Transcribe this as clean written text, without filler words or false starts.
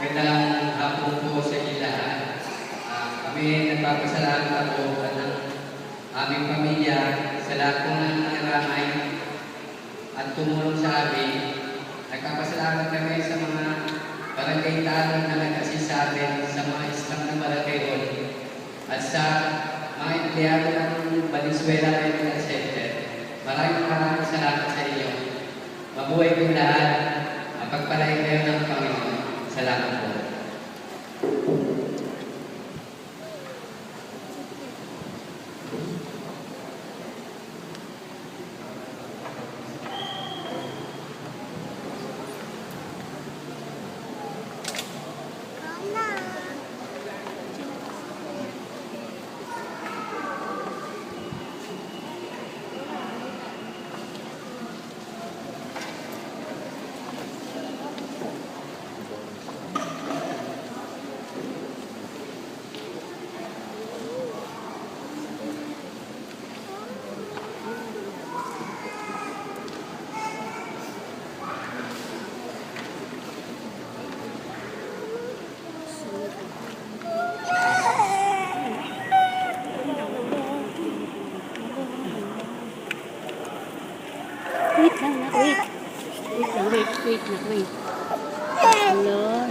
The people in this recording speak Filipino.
Magandang hapon po sa inyo lahat. Kami nagpapasalamat ako at ang aming pamilya sa lahat po ng nangaramay at tumulong sa amin. Nagpapasalamat kami sa mga barangay talo na nag-assist sa amin sa mga islang na barangay hall at sa mga empleyado ng Valenzuela Medical Center. Maraming salamat sa inyo. Mabuhay po lahat. Pagpalain kayo ng Panginoon. Salamat po. Wait lang, nak. Wait. Wait lang, wait. Hello.